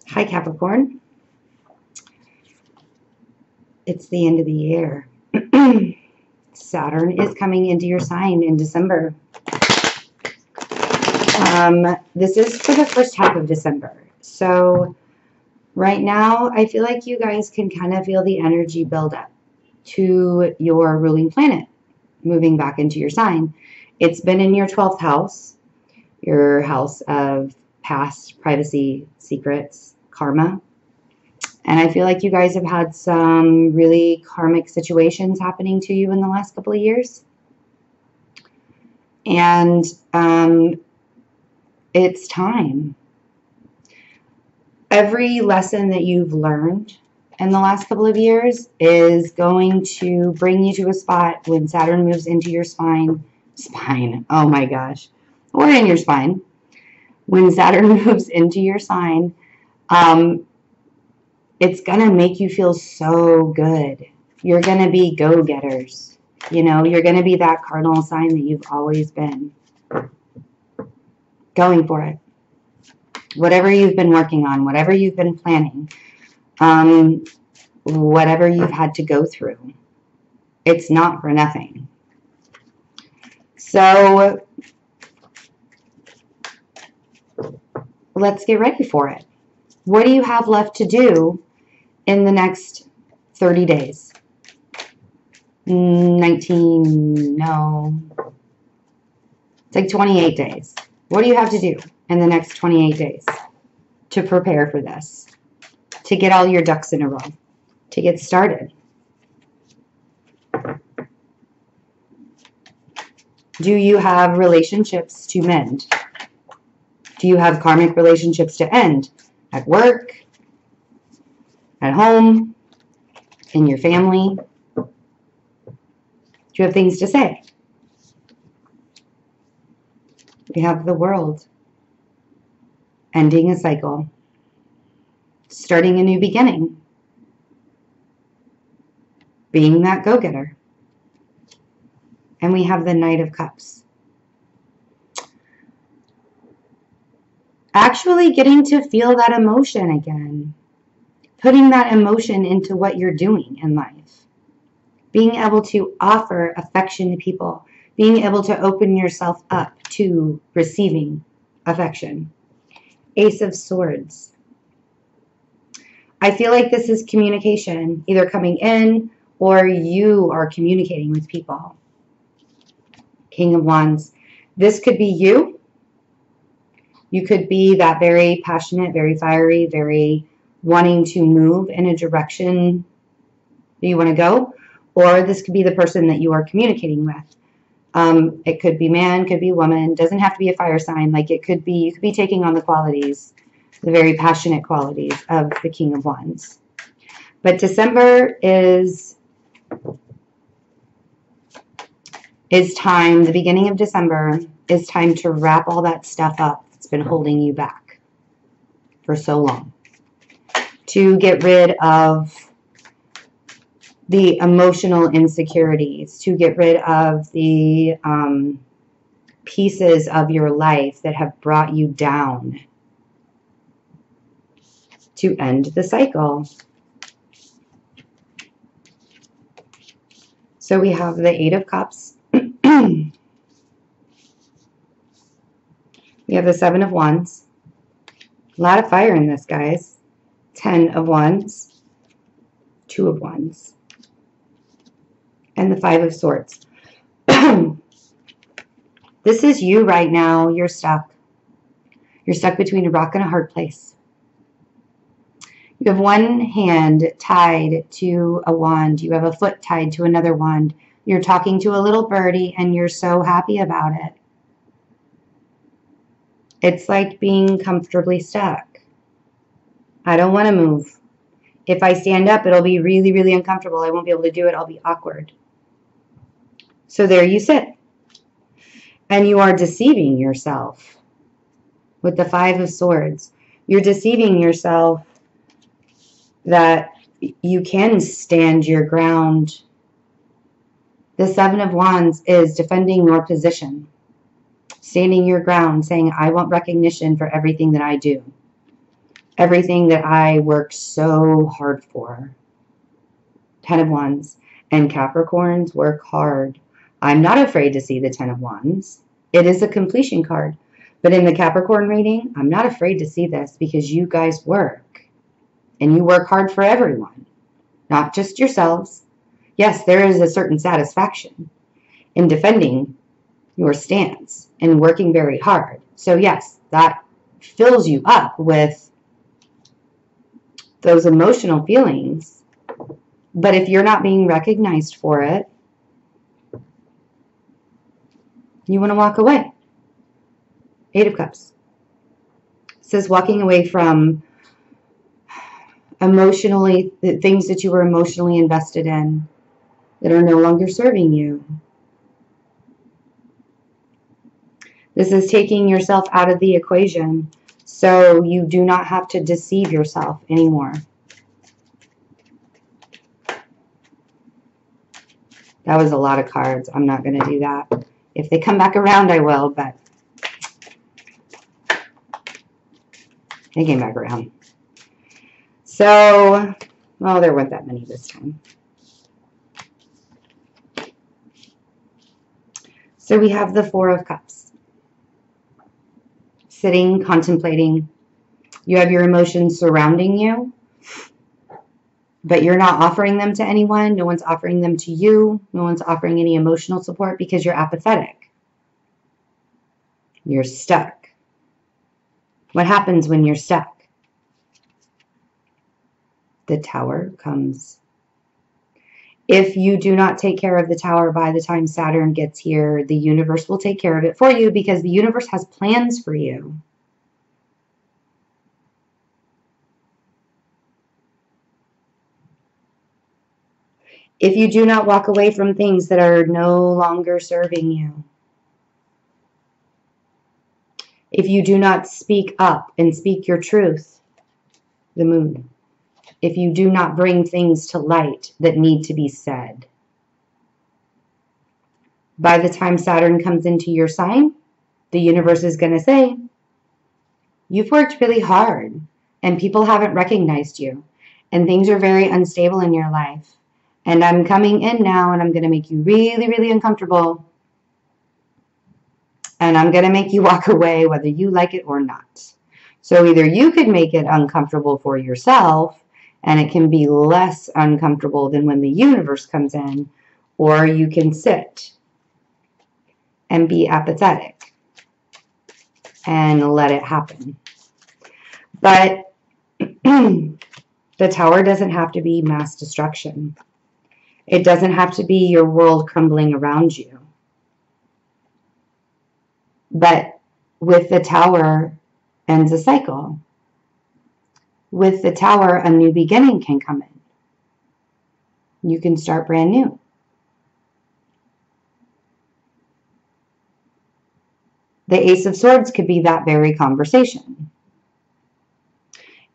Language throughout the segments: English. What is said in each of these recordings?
Hi, Capricorn. It's the end of the year. Saturn is coming into your sign in December. This is for the first half of December. So right now, I feel like you guys can kind of feel the energy build up to your ruling planet moving back into your sign. It's been in your 12th house, your house of past, privacy, secrets, karma. And I feel like you guys have had some really karmic situations happening to you in the last couple of years. And it's time. Every lesson that you've learned in the last couple of years is going to bring you to a spot when Saturn moves into your spine, oh my gosh, or in your spine. When Saturn moves into your sign, it's going to make you feel so good. You're going to be go-getters. You know, you're going to be that cardinal sign that you've always been. Going for it. Whatever you've been working on, whatever you've been planning, whatever you've had to go through, it's not for nothing. So let's get ready for it. What do you have left to do in the next 30 days? 19, no. It's like 28 days. What do you have to do in the next 28 days to prepare for this? To get all your ducks in a row? To get started? Do you have relationships to mend? Do you have karmic relationships to end? At work? At home? In your family? Do you have things to say? We have the world. Ending a cycle. Starting a new beginning. Being that go-getter. And we have the Knight of Cups. Actually getting to feel that emotion again. Putting that emotion into what you're doing in life. Being able to offer affection to people. Being able to open yourself up to receiving affection. Ace of Swords. I feel like this is communication, either coming in or you are communicating with people. King of Wands. This could be you. You could be that very passionate, very fiery, very wanting to move in a direction that you want to go. Or this could be the person that you are communicating with. It could be man, could be woman. Doesn't have to be a fire sign. Like it could be, you could be taking on the qualities, the very passionate qualities of the King of Wands. But December is time, the beginning of December is time to wrap all that stuff up that's been holding you back for so long. To get rid of the emotional insecurities, to get rid of the pieces of your life that have brought you down, to end the cycle. So we have the Eight of Cups. We have the Seven of Wands. A lot of fire in this, guys. 10 of Wands. 2 of Wands. And the Five of Swords. This is you right now. You're stuck. You're stuck between a rock and a hard place. You have one hand tied to a wand. You have a foot tied to another wand. You're talking to a little birdie and you're so happy about it. It's like being comfortably stuck. I don't want to move. If I stand up, it'll be really, really uncomfortable. I won't be able to do it. I'll be awkward. So there you sit. And you are deceiving yourself with the Five of Swords. You're deceiving yourself that you can stand your ground. The Seven of Wands is defending your position. Standing your ground, saying, I want recognition for everything that I do. Everything that I worked so hard for. 10 of Wands. And Capricorns work hard. I'm not afraid to see the 10 of Wands. It is a completion card. But in the Capricorn reading, I'm not afraid to see this because you guys work. And you work hard for everyone. Not just yourselves. Yes, there is a certain satisfaction in defending your stance and working very hard. So yes, that fills you up with those emotional feelings. But if you're not being recognized for it, you want to walk away. 8 of Cups. It says walking away from emotionally, the things that you were emotionally invested in that are no longer serving you. This is taking yourself out of the equation so you do not have to deceive yourself anymore. That was a lot of cards. I'm not going to do that. If they come back around, I will, but they came back around. So, well, there weren't that many this time. So we have the 4 of Cups. Sitting, contemplating. You have your emotions surrounding you, but you're not offering them to anyone. No one's offering them to you. No one's offering any emotional support because you're apathetic. You're stuck. What happens when you're stuck? The Tower comes. If you do not take care of the Tower by the time Saturn gets here, the universe will take care of it for you because the universe has plans for you. If you do not walk away from things that are no longer serving you, if you do not speak up and speak your truth, the Moon, if you do not bring things to light that need to be said, by the time Saturn comes into your sign, the universe is going to say, you've worked really hard and people haven't recognized you and things are very unstable in your life. And I'm coming in now and I'm going to make you really, really uncomfortable. And I'm going to make you walk away whether you like it or not. So either you could make it uncomfortable for yourself and it can be less uncomfortable than when the universe comes in, or you can sit and be apathetic and let it happen. But the Tower doesn't have to be mass destruction. It doesn't have to be your world crumbling around you. But with the Tower ends a cycle. With the Tower, a new beginning can come in. You can start brand new. The Ace of Swords could be that very conversation.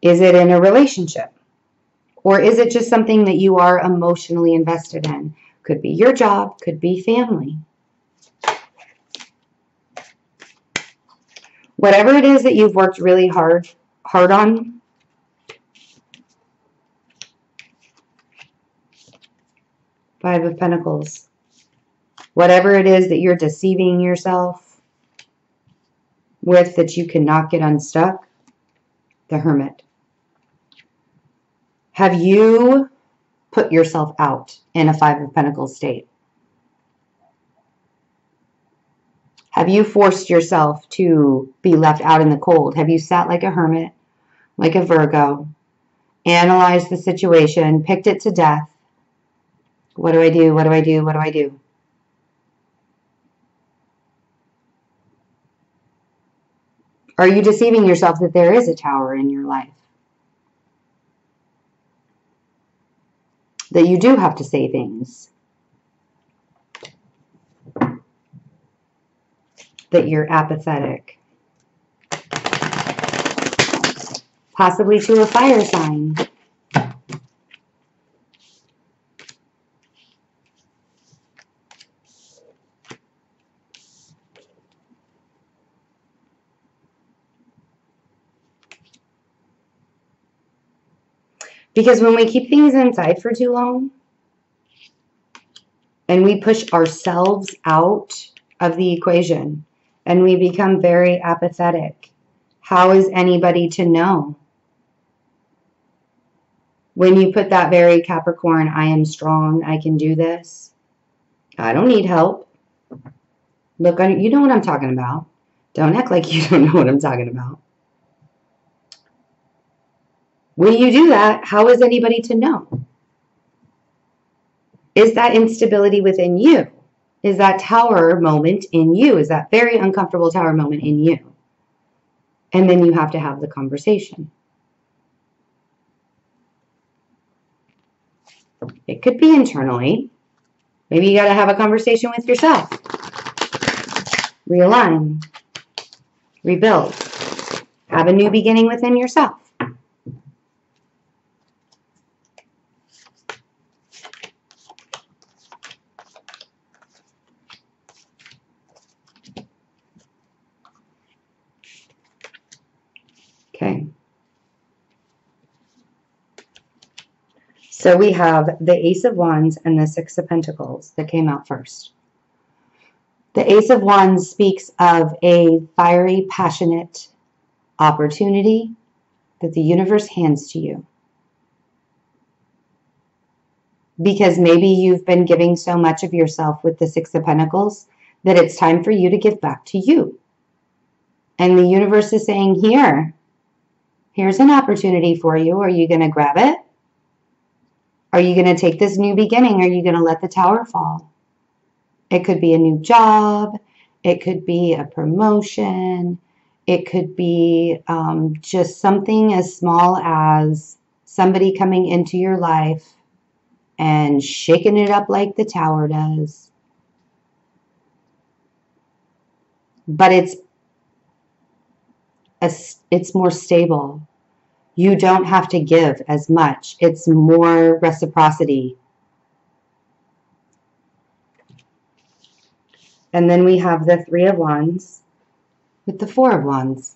Is it in a relationship? Or is it just something that you are emotionally invested in? Could be your job, could be family. Whatever it is that you've worked really hard on, Five of Pentacles. Whatever it is that you're deceiving yourself with that you cannot get unstuck, the Hermit. Have you put yourself out in a Five of Pentacles state? Have you forced yourself to be left out in the cold? Have you sat like a hermit, like a Virgo, analyzed the situation, picked it to death? What do I do? What do I do? What do I do? Are you deceiving yourself that there is a Tower in your life? That you do have to say things? That you're apathetic? Possibly to a fire sign. Because when we keep things inside for too long and we push ourselves out of the equation and we become very apathetic, how is anybody to know? When you put that very Capricorn, I am strong, I can do this. I don't need help. Look, you know what I'm talking about. Don't act like you don't know what I'm talking about. When you do that, how is anybody to know? Is that instability within you? Is that tower moment in you? Is that very uncomfortable tower moment in you? And then you have to have the conversation. It could be internally. Maybe you got to have a conversation with yourself. Realign. Rebuild. Have a new beginning within yourself. Okay. So we have the Ace of Wands and the Six of Pentacles that came out first. The Ace of Wands speaks of a fiery, passionate opportunity that the universe hands to you. Because maybe you've been giving so much of yourself with the Six of Pentacles that it's time for you to give back to you. And the universe is saying, here's an opportunity for you. Are you going to grab it? Are you going to take this new beginning? Are you going to let the tower fall? It could be a new job. It could be a promotion. It could be just something as small as somebody coming into your life and shaking it up like the tower does. But it's more stable. You don't have to give as much. It's more reciprocity. And then we have the Three of Wands with the Four of Wands.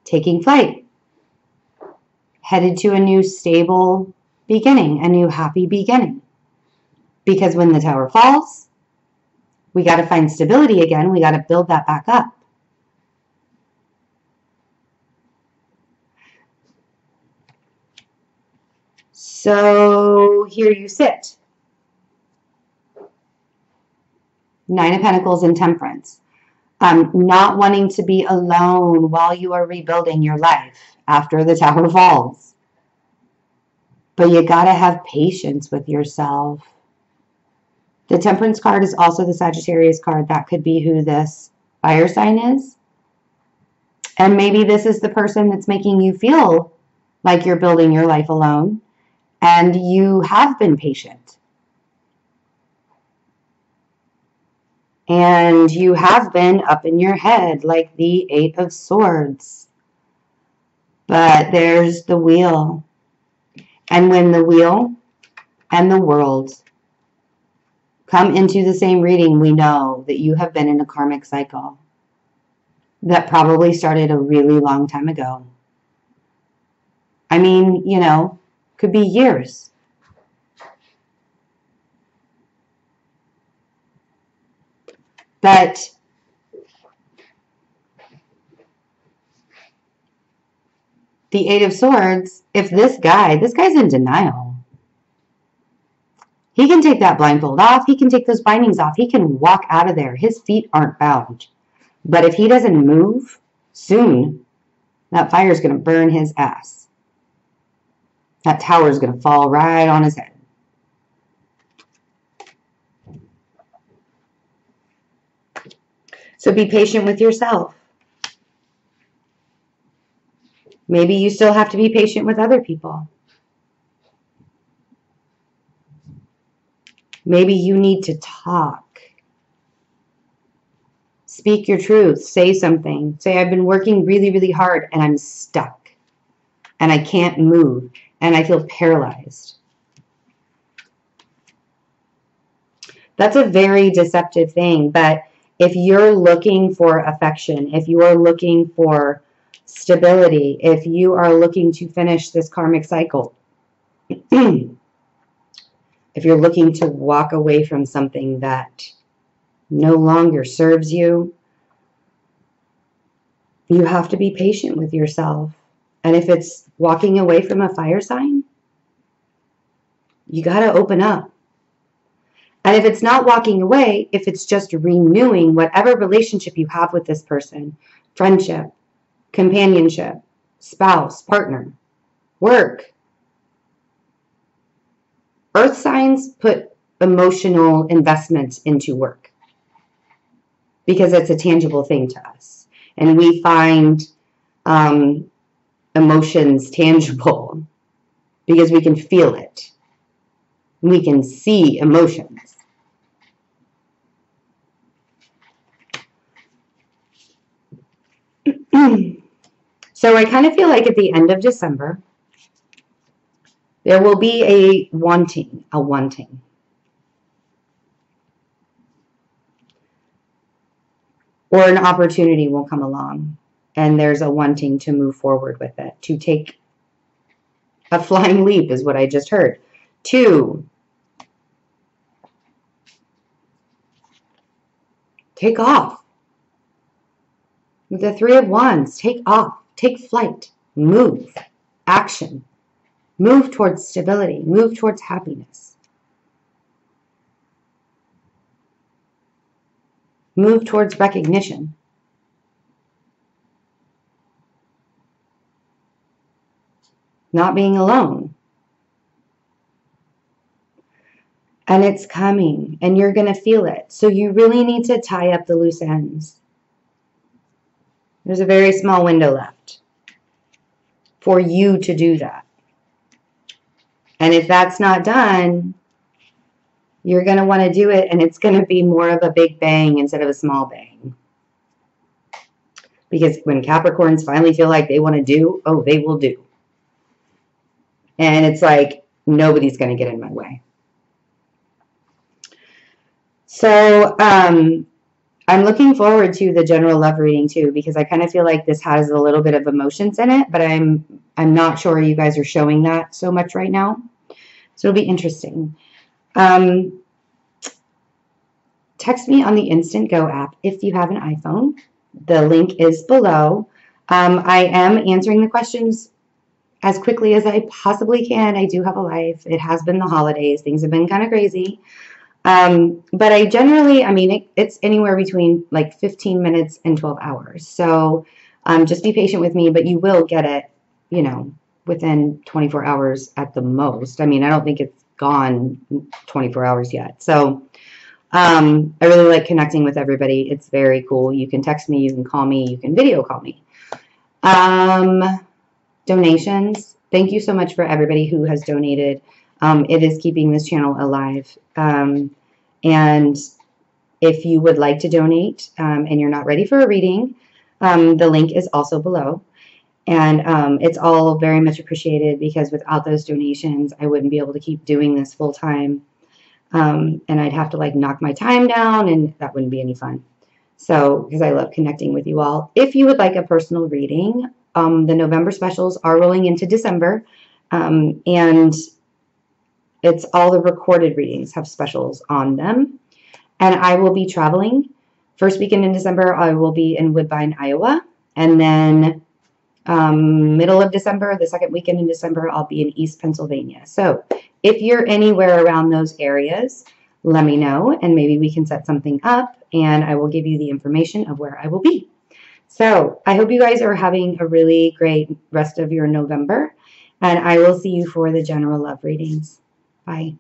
Taking flight. Headed to a new stable beginning, a new happy beginning. Because when the tower falls, we got to find stability again. We got to build that back up. So here you sit. Nine of Pentacles and Temperance. Not wanting to be alone while you are rebuilding your life after the tower falls. But you got to have patience with yourself. The Temperance card is also the Sagittarius card. That could be who this fire sign is. And maybe this is the person that's making you feel like you're building your life alone. And you have been patient. And you have been up in your head like the Eight of Swords. But there's the wheel. And when the wheel and the world come into the same reading, we know that you have been in a karmic cycle that probably started a really long time ago. I mean, you know, could be years. But the Eight of Swords, if this guy's in denial. He can take that blindfold off. He can take those bindings off. He can walk out of there. His feet aren't bound. But if he doesn't move soon, that fire is going to burn his ass. That tower is going to fall right on his head. So be patient with yourself. Maybe you still have to be patient with other people. Maybe you need to talk. Speak your truth. Say something. Say, I've been working really, really hard and I'm stuck. And I can't move. And I feel paralyzed. That's a very deceptive thing. But if you're looking for affection, if you are looking for stability, if you are looking to finish this karmic cycle, If you're looking to walk away from something that no longer serves you, you have to be patient with yourself. And if it's walking away from a fire sign, you got to open up. And if it's not walking away, if it's just renewing whatever relationship you have with this person, friendship, companionship, spouse, partner, work. Earth signs put emotional investments into work because it's a tangible thing to us. And we find emotions tangible because we can feel it. We can see emotions. So I kind of feel like at the end of December, there will be a wanting. Or an opportunity will come along, and there's a wanting to move forward with it, to take a flying leap is what I just heard. 2, take off. With the 3 of Wands, take off, take flight, move, action, move towards stability, move towards happiness, move towards recognition. Not being alone. And it's coming, and you're going to feel it. So you really need to tie up the loose ends. There's a very small window left for you to do that. And if that's not done, you're going to want to do it, and it's going to be more of a big bang instead of a small bang. Because when Capricorns finally feel like they want to do, oh, they will do. And it's like, nobody's going to get in my way. So, I'm looking forward to the general love reading too, because I kind of feel like this has a little bit of emotions in it, but I'm not sure you guys are showing that so much right now. So it'll be interesting. Text me on the InstantGo app if you have an iPhone. The link is below. I am answering the questions as quickly as I possibly can. I do have a life. It has been the holidays. Things have been kind of crazy. But I generally, it's anywhere between like 15 minutes and 12 hours. So just be patient with me, but you will get it, within 24 hours at the most. I don't think it's gone 24 hours yet. So I really like connecting with everybody. It's very cool. You can text me, you can call me, you can video call me. Donations. Thank you so much for everybody who has donated. It is keeping this channel alive. And if you would like to donate and you're not ready for a reading, the link is also below. And it's all very much appreciated, because without those donations, I wouldn't be able to keep doing this full time. And I'd have to knock my time down, and that wouldn't be any fun. So, because I love connecting with you all. If you would like a personal reading, the November specials are rolling into December. And it's all the recorded readings have specials on them. And I will be traveling. First weekend in December, I will be in Woodbine, Iowa. And then middle of December, the second weekend in December, I'll be in East Pennsylvania. So if you're anywhere around those areas, let me know, and maybe we can set something up, and I will give you the information of where I will be. So I hope you guys are having a really great rest of your November, and I will see you for the general love readings. Bye.